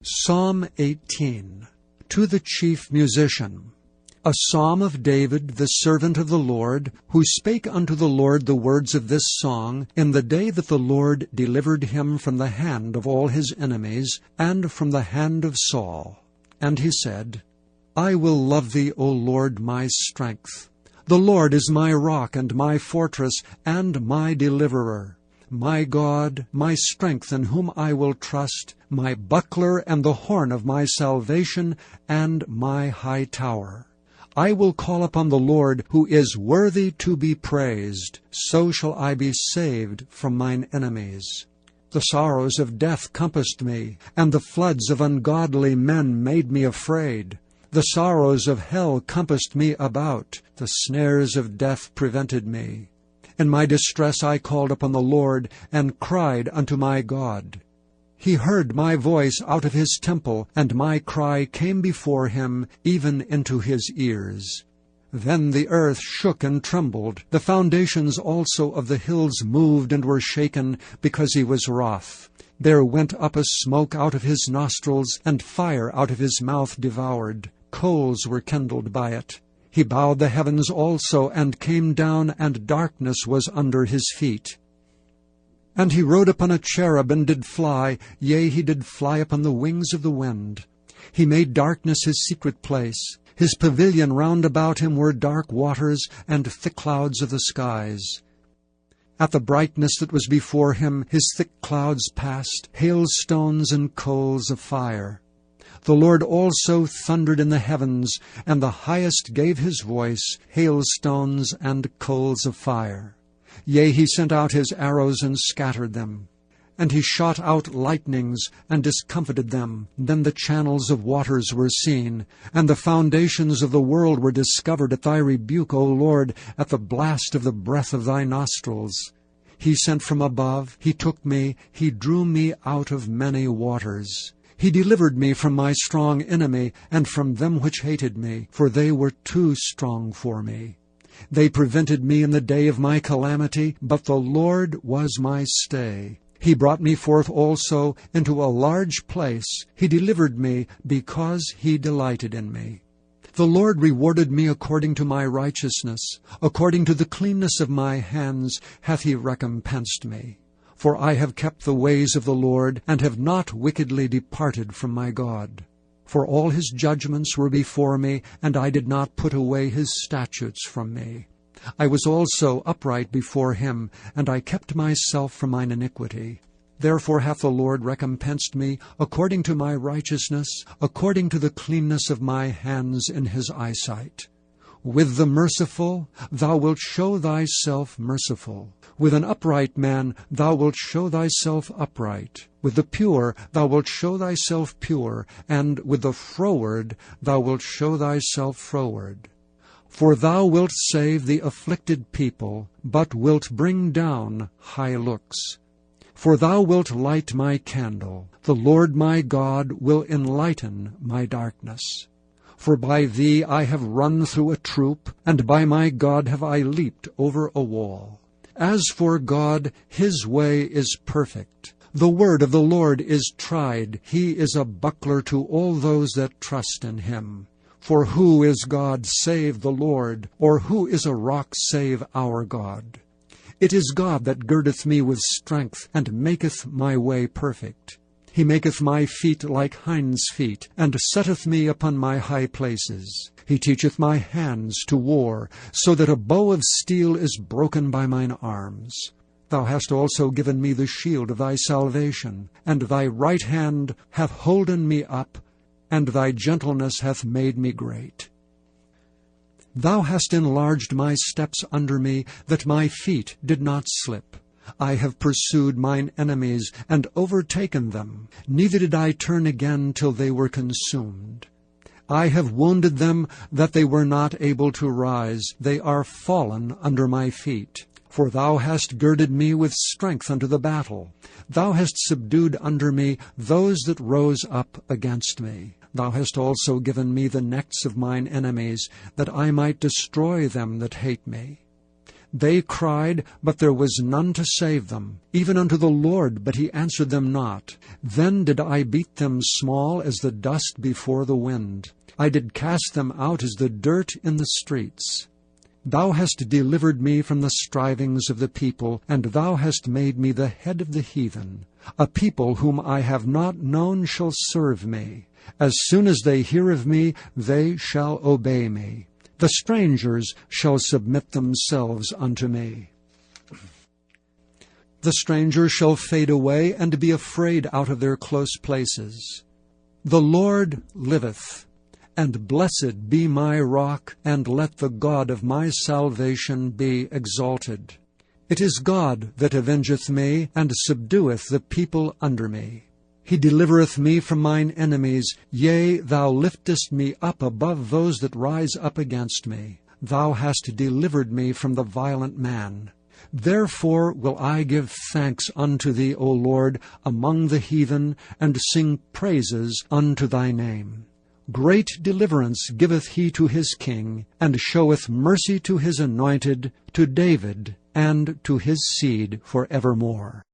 Psalm 18. To the chief musician. A psalm of David, the servant of the Lord, who spake unto the Lord the words of this song in the day that the Lord delivered him from the hand of all his enemies, and from the hand of Saul. And he said, I will love thee, O Lord, my strength. The Lord is my rock and my fortress and my deliverer. My God, my strength, in whom I will trust, my buckler and the horn of my salvation, and my high tower. I will call upon the Lord, who is worthy to be praised. So shall I be saved from mine enemies. The sorrows of death compassed me, and the floods of ungodly men made me afraid. The sorrows of hell compassed me about. The snares of death prevented me. In my distress I called upon the Lord, and cried unto my God. He heard my voice out of his temple, and my cry came before him, even into his ears. Then the earth shook and trembled. The foundations also of the hills moved and were shaken, because he was wroth. There went up a smoke out of his nostrils, and fire out of his mouth devoured. Coals were kindled by it. He bowed the heavens also, and came down, and darkness was under his feet. And he rode upon a cherub, and did fly, yea, he did fly upon the wings of the wind. He made darkness his secret place. His pavilion round about him were dark waters, and thick clouds of the skies. At the brightness that was before him his thick clouds passed, hailstones and coals of fire. The Lord also thundered in the heavens, and the highest gave his voice, hailstones and coals of fire. Yea, he sent out his arrows and scattered them. And he shot out lightnings and discomfited them. Then the channels of waters were seen, and the foundations of the world were discovered at thy rebuke, O Lord, at the blast of the breath of thy nostrils. He sent from above, he took me, he drew me out of many waters. He delivered me from my strong enemy, and from them which hated me, for they were too strong for me. They prevented me in the day of my calamity, but the Lord was my stay. He brought me forth also into a large place. He delivered me, because he delighted in me. The Lord rewarded me according to my righteousness. According to the cleanness of my hands hath he recompensed me. For I have kept the ways of the Lord, and have not wickedly departed from my God. For all his judgments were before me, and I did not put away his statutes from me. I was also upright before him, and I kept myself from mine iniquity. Therefore hath the Lord recompensed me according to my righteousness, according to the cleanness of my hands in his eyesight. With the merciful thou wilt show thyself merciful. With an upright man thou wilt show thyself upright. With the pure thou wilt show thyself pure, and with the froward thou wilt show thyself froward. For thou wilt save the afflicted people, but wilt bring down high looks. For thou wilt light my candle. The Lord my God will enlighten my darkness. For by thee I have run through a troop, and by my God have I leaped over a wall. As for God, his way is perfect. The word of the Lord is tried. He is a buckler to all those that trust in him. For who is God save the Lord? Or who is a rock save our God? It is God that girdeth me with strength, and maketh my way perfect. He maketh my feet like hinds' feet, and setteth me upon my high places. He teacheth my hands to war, so that a bow of steel is broken by mine arms. Thou hast also given me the shield of thy salvation, and thy right hand hath holden me up, and thy gentleness hath made me great. Thou hast enlarged my steps under me, that my feet did not slip. I have pursued mine enemies, and overtaken them. Neither did I turn again till they were consumed. I have wounded them, that they were not able to rise. They are fallen under my feet. For thou hast girded me with strength unto the battle. Thou hast subdued under me those that rose up against me. Thou hast also given me the necks of mine enemies, that I might destroy them that hate me. They cried, but there was none to save them, even unto the Lord, but he answered them not. Then did I beat them small as the dust before the wind. I did cast them out as the dirt in the streets. Thou hast delivered me from the strivings of the people, and thou hast made me the head of the heathen. A people whom I have not known shall serve me. As soon as they hear of me, they shall obey me. The strangers shall submit themselves unto me. The strangers shall fade away, and be afraid out of their close places. The Lord liveth, and blessed be my rock, and let the God of my salvation be exalted. It is God that avengeth me, and subdueth the people under me. He delivereth me from mine enemies. Yea, thou liftest me up above those that rise up against me. Thou hast delivered me from the violent man. Therefore will I give thanks unto thee, O Lord, among the heathen, and sing praises unto thy name. Great deliverance giveth he to his king, and showeth mercy to his anointed, to David, and to his seed for evermore.